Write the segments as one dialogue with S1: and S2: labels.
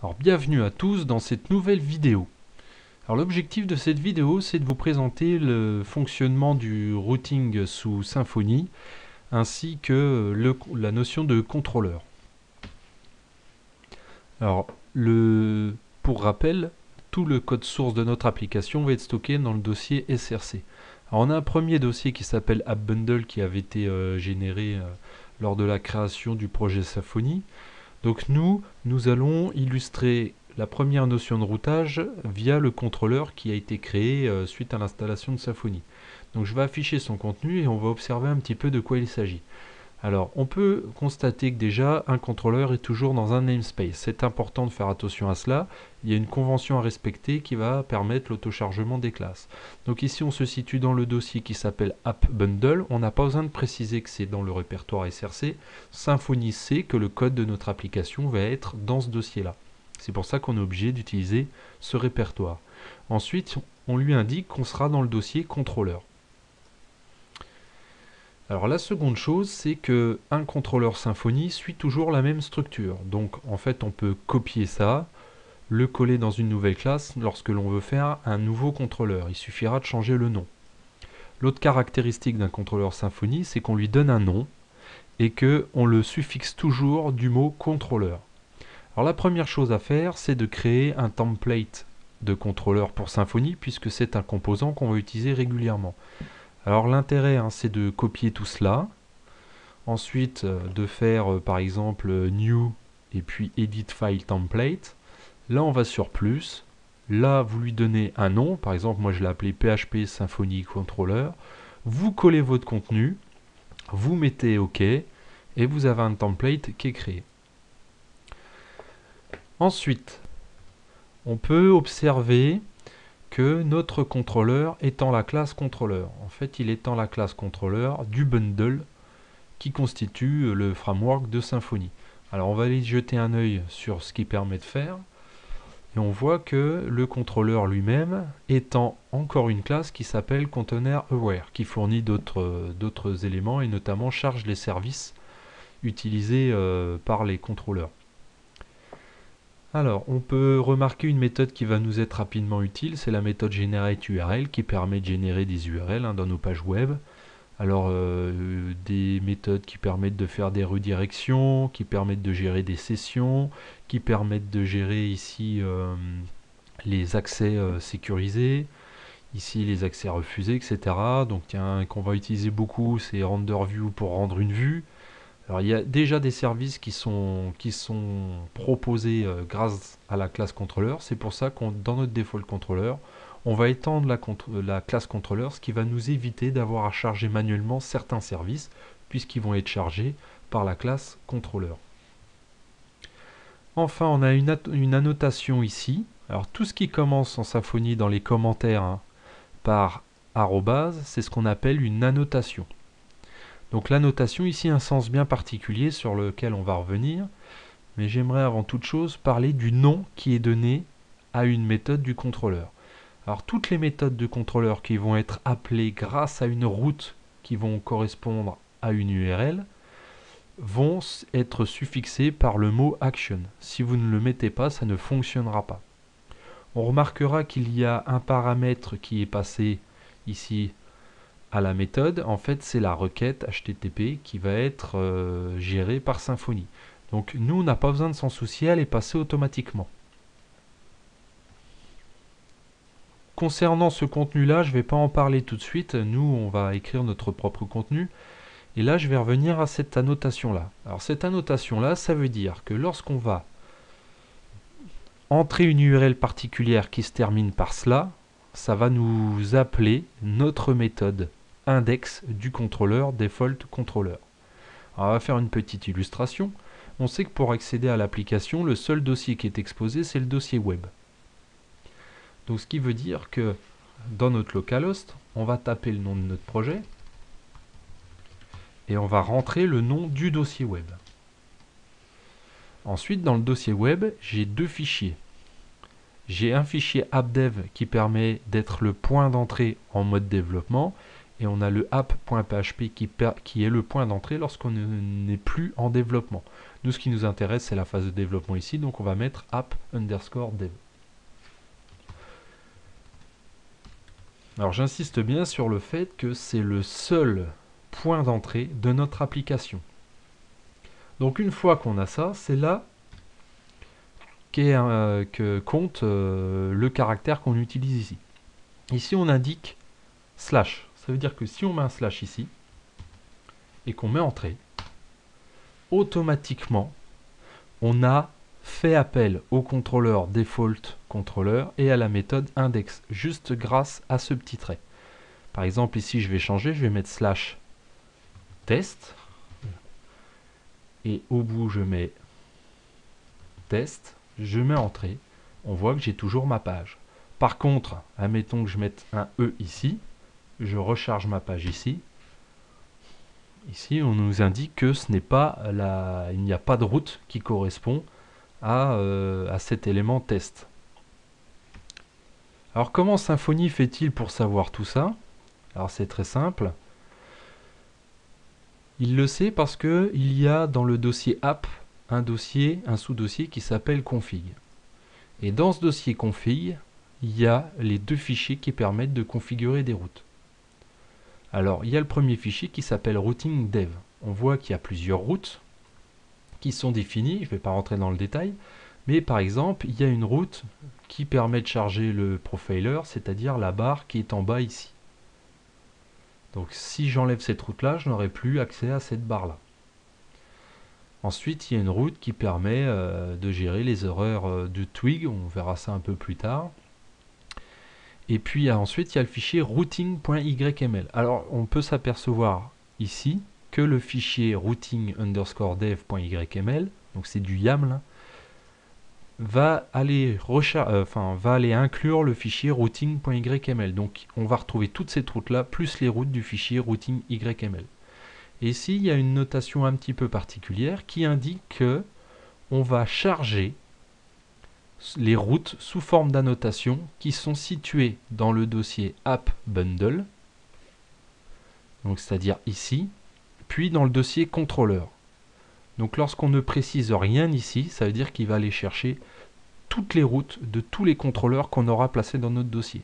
S1: Alors bienvenue à tous dans cette nouvelle vidéo. Alors l'objectif de cette vidéo, c'est de vous présenter le fonctionnement du routing sous Symfony ainsi que la notion de contrôleur. Alors pour rappel, tout le code source de notre application va être stocké dans le dossier SRC. Alors on a un premier dossier qui s'appelle AppBundle qui avait été généré lors de la création du projet Symfony. Donc nous allons illustrer la première notion de routage via le contrôleur qui a été créé suite à l'installation de Symfony. Donc je vais afficher son contenu et on va observer un petit peu de quoi il s'agit. Alors on peut constater que déjà un contrôleur est toujours dans un namespace. C'est important de faire attention à cela. Il y a une convention à respecter qui va permettre l'autochargement des classes. Donc ici on se situe dans le dossier qui s'appelle AppBundle. On n'a pas besoin de préciser que c'est dans le répertoire SRC. Symfony sait que le code de notre application va être dans ce dossier-là. C'est pour ça qu'on est obligé d'utiliser ce répertoire. Ensuite, on lui indique qu'on sera dans le dossier contrôleur. Alors la seconde chose, c'est que un contrôleur Symfony suit toujours la même structure. Donc en fait, on peut copier ça, le coller dans une nouvelle classe lorsque l'on veut faire un nouveau contrôleur. Il suffira de changer le nom. L'autre caractéristique d'un contrôleur Symfony, c'est qu'on lui donne un nom et qu'on le suffixe toujours du mot contrôleur. Alors la première chose à faire, c'est de créer un template de contrôleur pour Symfony puisque c'est un composant qu'on va utiliser régulièrement. Alors l'intérêt, c'est de copier tout cela, ensuite de faire par exemple New et puis Edit File Template. Là on va sur Plus, là vous lui donnez un nom, par exemple moi je l'ai appelé PHP Symfony Controller, vous collez votre contenu, vous mettez OK et vous avez un template qui est créé. Ensuite, on peut observer que notre contrôleur étant la classe contrôleur. En fait, il étend la classe contrôleur du bundle qui constitue le framework de Symfony. Alors on va aller jeter un œil sur ce qu'il permet de faire. Et on voit que le contrôleur lui-même étend encore une classe qui s'appelle Container Aware, qui fournit d'autres éléments et notamment charge les services utilisés par les contrôleurs. Alors, on peut remarquer une méthode qui va nous être rapidement utile, c'est la méthode GenerateURL qui permet de générer des URL dans nos pages web. Alors, des méthodes qui permettent de faire des redirections, qui permettent de gérer des sessions, qui permettent de gérer ici les accès sécurisés, ici les accès refusés, etc. Donc, qu'on va utiliser beaucoup, c'est RenderView pour rendre une vue. Alors il y a déjà des services qui sont proposés grâce à la classe contrôleur. C'est pour ça qu'on dans notre default contrôleur, on va étendre la classe contrôleur, ce qui va nous éviter d'avoir à charger manuellement certains services, puisqu'ils vont être chargés par la classe contrôleur. Enfin, on a une annotation ici. Alors tout ce qui commence en Symfony dans les commentaires par arrobase, c'est ce qu'on appelle une annotation. Donc l'annotation ici a un sens bien particulier sur lequel on va revenir, mais j'aimerais avant toute chose parler du nom qui est donné à une méthode du contrôleur. Alors toutes les méthodes de contrôleur qui vont être appelées grâce à une route qui vont correspondre à une URL vont être suffixées par le mot action. Si vous ne le mettez pas, ça ne fonctionnera pas. On remarquera qu'il y a un paramètre qui est passé ici à la méthode, en fait c'est la requête HTTP qui va être gérée par Symfony. Donc nous on n'a pas besoin de s'en soucier, elle est passée automatiquement. Concernant ce contenu là, je ne vais pas en parler tout de suite, nous on va écrire notre propre contenu. Et là je vais revenir à cette annotation là. Alors cette annotation là, ça veut dire que lorsqu'on va entrer une URL particulière qui se termine par cela, ça va nous appeler notre méthode index du contrôleur default controller. Alors on va faire une petite illustration. On sait que pour accéder à l'application, le seul dossier qui est exposé, c'est le dossier web. Donc ce qui veut dire que dans notre localhost, on va taper le nom de notre projet et on va rentrer le nom du dossier web. Ensuite, dans le dossier web, j'ai deux fichiers. J'ai un fichier appdev qui permet d'être le point d'entrée en mode développement et on a le app.php qui est le point d'entrée lorsqu'on n'est plus en développement. Nous, ce qui nous intéresse, c'est la phase de développement ici, donc on va mettre app_dev. Alors j'insiste bien sur le fait que c'est le seul point d'entrée de notre application. Donc une fois qu'on a ça, c'est là que compte le caractère qu'on utilise ici. Ici on indique slash. Ça veut dire que si on met un slash ici et qu'on met entrée, automatiquement on a fait appel au contrôleur default contrôleur et à la méthode index, juste grâce à ce petit trait. Par exemple ici je vais changer, je vais mettre slash test et au bout je mets test, je mets entrée, on voit que j'ai toujours ma page. Par contre, admettons que je mette un E ici, je recharge ma page ici. Ici, on nous indique que ce n'est pas il n'y a pas de route qui correspond à cet élément test. Alors comment Symfony fait-il pour savoir tout ça? Alors c'est très simple. Il le sait parce que il y a dans le dossier app un sous-dossier qui s'appelle config. Et dans ce dossier config, il y a les deux fichiers qui permettent de configurer des routes. Alors, il y a le premier fichier qui s'appelle routing_dev. On voit qu'il y a plusieurs routes qui sont définies. Je ne vais pas rentrer dans le détail. Mais par exemple, il y a une route qui permet de charger le profiler, c'est-à-dire la barre qui est en bas ici. Donc si j'enlève cette route-là, je n'aurai plus accès à cette barre-là. Ensuite, il y a une route qui permet de gérer les erreurs de Twig. On verra ça un peu plus tard. Et puis ensuite, il y a le fichier routing.yml. Alors, on peut s'apercevoir ici que le fichier routing_dev.yml, donc c'est du YAML, va aller inclure le fichier routing.yml. Donc, on va retrouver toutes ces routes-là, plus les routes du fichier routing.yml. Et ici, il y a une notation un petit peu particulière qui indique que on va charger les routes sous forme d'annotation qui sont situées dans le dossier app bundle, donc c'est-à-dire ici, puis dans le dossier contrôleur. Donc lorsqu'on ne précise rien ici, ça veut dire qu'il va aller chercher toutes les routes de tous les contrôleurs qu'on aura placés dans notre dossier.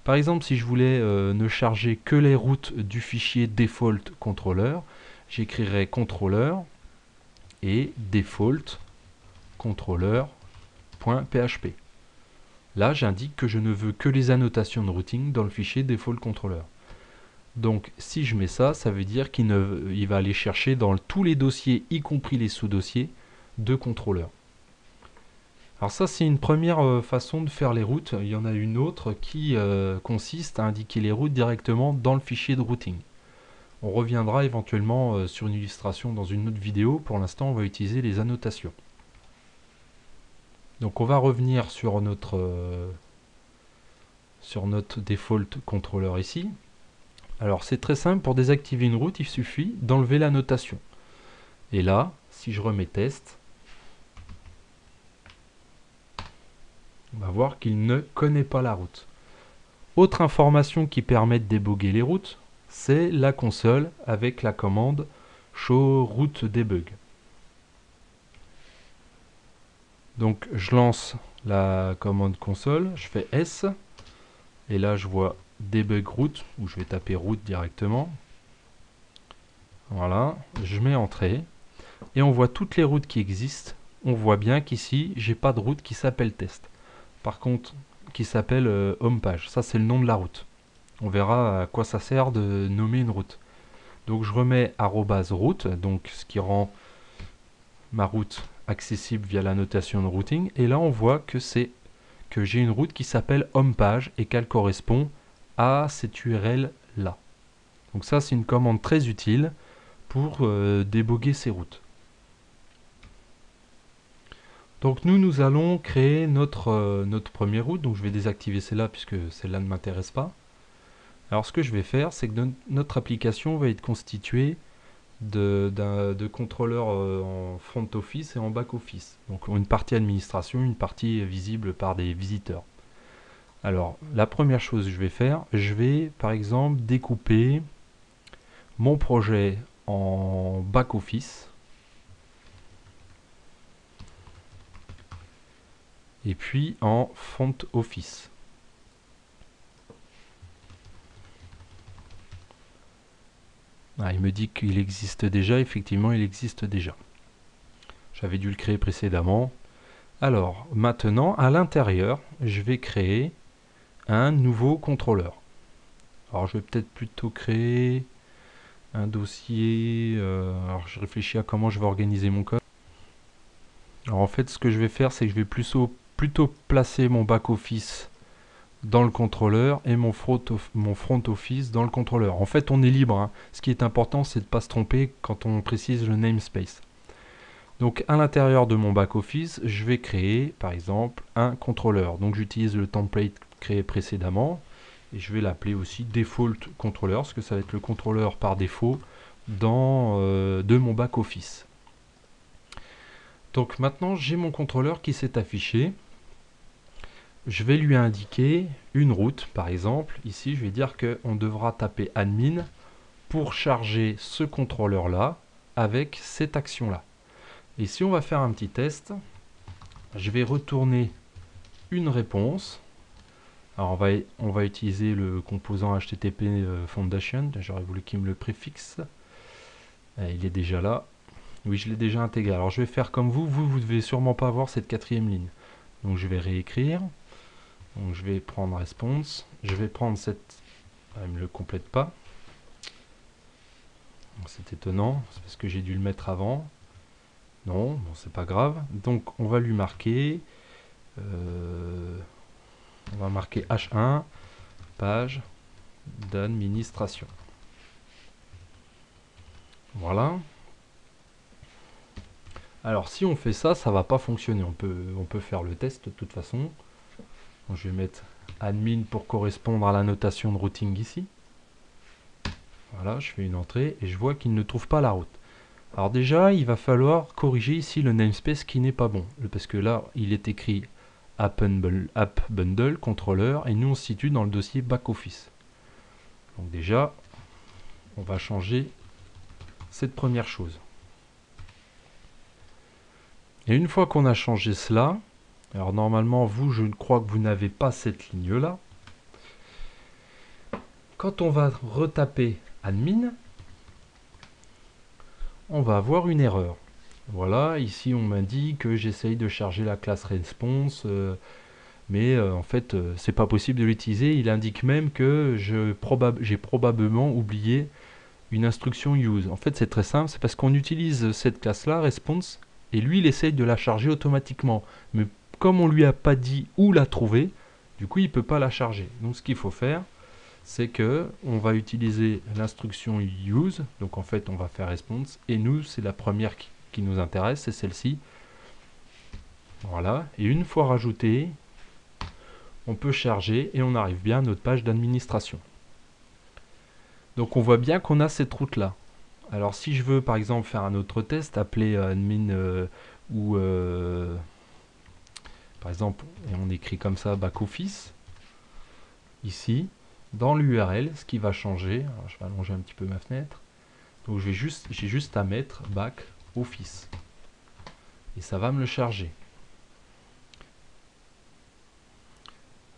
S1: Par exemple, si je voulais ne charger que les routes du fichier default contrôleur, j'écrirais contrôleur et default contrôleur.php. Là, j'indique que je ne veux que les annotations de routing dans le fichier default controller. Donc, si je mets ça, ça veut dire qu'il va aller chercher dans tous les dossiers, y compris les sous-dossiers, de contrôleurs. Alors ça, c'est une première façon de faire les routes. Il y en a une autre qui consiste à indiquer les routes directement dans le fichier de routing. On reviendra éventuellement sur une illustration dans une autre vidéo. Pour l'instant, on va utiliser les annotations. Donc on va revenir sur notre default contrôleur ici. Alors c'est très simple, pour désactiver une route, il suffit d'enlever la notation. Et là, si je remets test, on va voir qu'il ne connaît pas la route. Autre information qui permet de déboguer les routes, c'est la console avec la commande show route debug. Donc je lance la commande console, je fais S, et là je vois debug route, où je vais taper route directement. Voilà, je mets entrée, et on voit toutes les routes qui existent. On voit bien qu'ici, j'ai pas de route qui s'appelle test. Par contre, qui s'appelle home page. Ça, c'est le nom de la route. On verra à quoi ça sert de nommer une route. Donc je remets @route, donc ce qui rend ma route accessible via la notation de routing. Et là, on voit que j'ai une route qui s'appelle homepage et qu'elle correspond à cette URL là. Donc ça, c'est une commande très utile pour déboguer ces routes. Donc nous allons créer notre première route. Donc je vais désactiver celle-là puisque celle-là ne m'intéresse pas. Alors ce que je vais faire, c'est que notre application va être constituée de contrôleurs en front office et en back office. Donc une partie administration, une partie visible par des visiteurs. Alors la première chose que je vais faire, je vais par exemple découper mon projet en back office. et puis en front office. Ah, il me dit qu'il existe déjà, effectivement il existe déjà. J'avais dû le créer précédemment. Alors maintenant à l'intérieur, je vais créer un nouveau contrôleur. Alors je vais peut-être plutôt créer un dossier. Alors je réfléchis à comment je vais organiser mon code. Alors en fait ce que je vais faire c'est que je vais plutôt placer mon back-office dans le contrôleur et mon front office dans le contrôleur. En fait on est libre, hein. Ce qui est important c'est de ne pas se tromper quand on précise le namespace. Donc à l'intérieur de mon back-office je vais créer par exemple un contrôleur. Donc j'utilise le template créé précédemment. Et je vais l'appeler aussi default controller, parce que ça va être le contrôleur par défaut de mon back-office. Donc maintenant j'ai mon contrôleur qui s'est affiché. Je vais lui indiquer une route, par exemple. Ici je vais dire qu'on devra taper admin pour charger ce contrôleur-là avec cette action-là. Et si on va faire un petit test, je vais retourner une réponse. Alors on va utiliser le composant HTTP Foundation, j'aurais voulu qu'il me le préfixe. Il est déjà là. Oui, je l'ai déjà intégré. Alors je vais faire comme vous devez sûrement pas avoir cette quatrième ligne. Donc je vais réécrire. Donc je vais prendre response. Je vais prendre cette... Ah, il ne me le complète pas. C'est étonnant, c'est parce que j'ai dû le mettre avant. Non, bon c'est pas grave. Donc on va lui marquer... on va marquer H1, page d'administration. Voilà. Alors si on fait ça, ça va pas fonctionner. On peut faire le test de toute façon. Donc, je vais mettre admin pour correspondre à la notation de routing ici. Voilà, je fais une entrée et je vois qu'il ne trouve pas la route. Alors déjà, il va falloir corriger ici le namespace qui n'est pas bon. Parce que là, il est écrit app bundle controller et nous on se situe dans le dossier back-office. Donc déjà, on va changer cette première chose. Et une fois qu'on a changé cela, alors normalement vous, je crois que vous n'avez pas cette ligne là. Quand on va retaper admin, on va avoir une erreur. Voilà, ici on m'indique que j'essaye de charger la classe response, mais en fait c'est pas possible de l'utiliser. Il indique même que j'ai probablement oublié une instruction use. En fait c'est très simple, c'est parce qu'on utilise cette classe là, response, et lui il essaye de la charger automatiquement. Mais comme on lui a pas dit où la trouver, du coup il peut pas la charger. Donc ce qu'il faut faire, c'est que on va utiliser l'instruction use, donc en fait on va faire response, et nous c'est la première qui nous intéresse, c'est celle-ci. Voilà, et une fois rajouté, on peut charger et on arrive bien à notre page d'administration. Donc on voit bien qu'on a cette route là. Alors si je veux par exemple faire un autre test, appeler admin ou par exemple, et on écrit comme ça back office, ici, dans l'URL, ce qui va changer, alors je vais allonger un petit peu ma fenêtre, donc j'ai juste à mettre back office et ça va me le charger.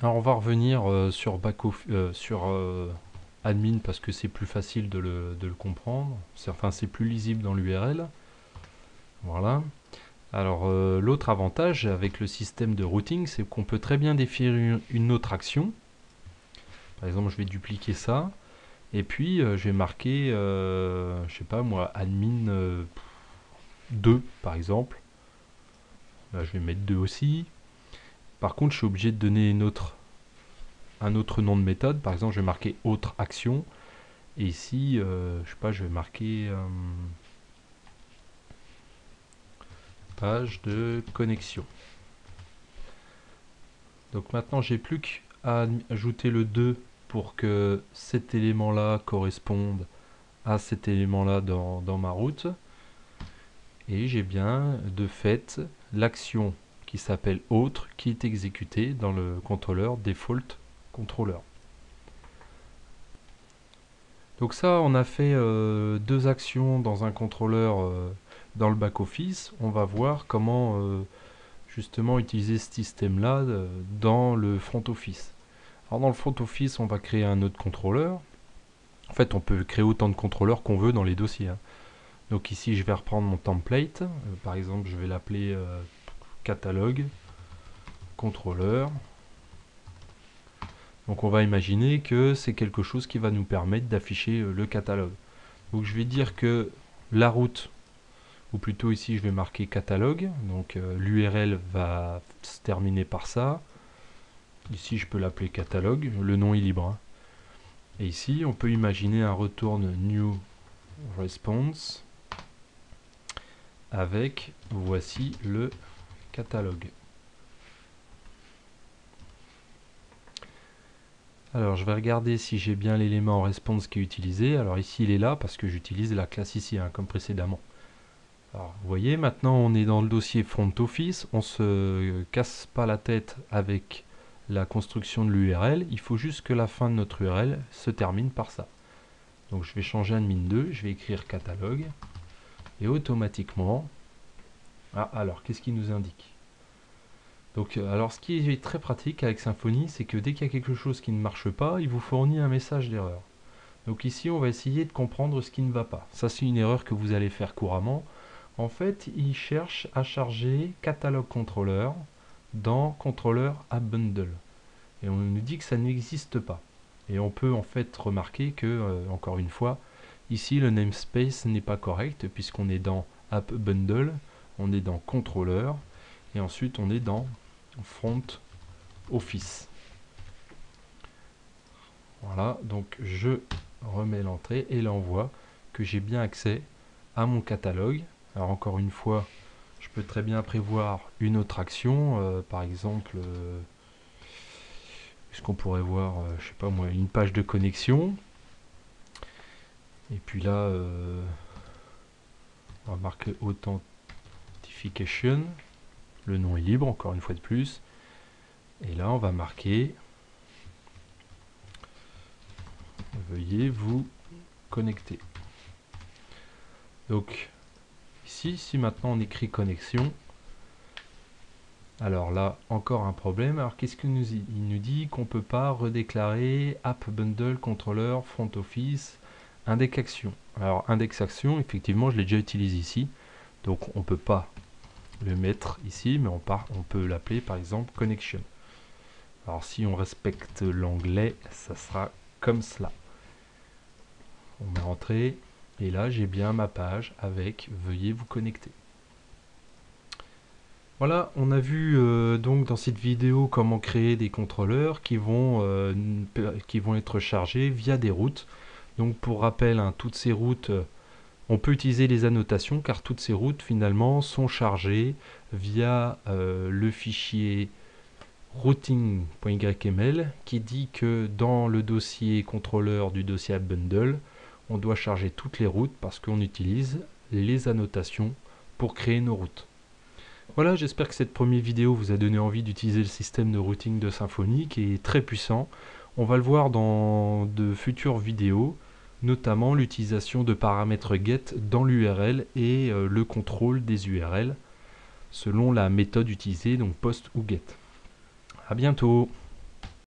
S1: Alors on va revenir sur admin parce que c'est plus facile de le comprendre, enfin c'est plus lisible dans l'URL. Voilà. Alors l'autre avantage avec le système de routing, c'est qu'on peut très bien définir une autre action. Par exemple, je vais dupliquer ça. Et puis, je vais marquer, je sais pas moi, admin 2, par exemple. Là, je vais mettre 2 aussi. Par contre, je suis obligé de donner un autre nom de méthode. Par exemple, je vais marquer autre action. Et ici, je sais pas, je vais marquer page de connexion. Donc maintenant, j'ai plus qu'à ajouter le 2 pour que cet élément-là corresponde à cet élément-là dans ma route. Et j'ai bien de fait l'action qui s'appelle autre qui est exécutée dans le contrôleur default controller. Donc ça, on a fait deux actions dans un contrôleur dans le back-office. On va voir comment justement utiliser ce système-là dans le front office. Alors dans le front office, on va créer un autre contrôleur. En fait, on peut créer autant de contrôleurs qu'on veut dans les dossiers, hein. Donc ici, je vais reprendre mon template. Par exemple, je vais l'appeler catalogue contrôleur. Donc on va imaginer que c'est quelque chose qui va nous permettre d'afficher le catalogue. Donc je vais dire que la route, ou plutôt ici je vais marquer catalogue, donc l'URL va se terminer par ça. Ici je peux l'appeler catalogue, le nom est libre, hein. Et ici on peut imaginer un return new response avec voici le catalogue. Alors je vais regarder si j'ai bien l'élément response qui est utilisé. Alors ici il est là parce que j'utilise la classe ici, hein, comme précédemment. Alors vous voyez, maintenant on est dans le dossier front office, on se casse pas la tête avec la construction de l'URL, il faut juste que la fin de notre URL se termine par ça. Donc je vais changer admin 2, je vais écrire catalogue et automatiquement, alors qu'est-ce qu'il nous indique? Donc, alors ce qui est très pratique avec Symfony, c'est que dès qu'il y a quelque chose qui ne marche pas, il vous fournit un message d'erreur. Donc ici, on va essayer de comprendre ce qui ne va pas. Ça, c'est une erreur que vous allez faire couramment. En fait, il cherche à charger Catalog Controller dans Controller App Bundle. Et on nous dit que ça n'existe pas. Et on peut en fait remarquer que, encore une fois, ici le namespace n'est pas correct puisqu'on est dans App Bundle, on est dans Controller, et ensuite on est dans Front Office. Voilà, donc je remets l'entrée et là on voit que j'ai bien accès à mon catalogue. Alors encore une fois, je peux très bien prévoir une autre action, par exemple, est-ce qu'on pourrait voir, je sais pas moi, une page de connexion. Et puis là, on va marquer Authentication. Le nom est libre, encore une fois de plus. Et là, on va marquer veuillez vous connecter. Donc, ici, si maintenant on écrit connexion, alors là, encore un problème. Alors, qu'est-ce qu'il nous dit? Il nous dit qu'on ne peut pas redéclarer App Bundle Controller Front Office Index Action. Alors, Index Action, effectivement, je l'ai déjà utilisé ici. Donc, on ne peut pas le mettre ici, mais on peut l'appeler par exemple Connection. Alors, si on respecte l'anglais, ça sera comme cela. On met entrée, et là, j'ai bien ma page avec veuillez vous connecter. Voilà, on a vu donc dans cette vidéo comment créer des contrôleurs qui vont être chargés via des routes. Donc pour rappel, hein, toutes ces routes, on peut utiliser les annotations car toutes ces routes finalement sont chargées via le fichier routing.yml qui dit que dans le dossier contrôleur du dossier App Bundle, on doit charger toutes les routes parce qu'on utilise les annotations pour créer nos routes. Voilà, j'espère que cette première vidéo vous a donné envie d'utiliser le système de routing de Symfony qui est très puissant. On va le voir dans de futures vidéos, notamment l'utilisation de paramètres get dans l'URL et le contrôle des URL selon la méthode utilisée, donc post ou get. À bientôt.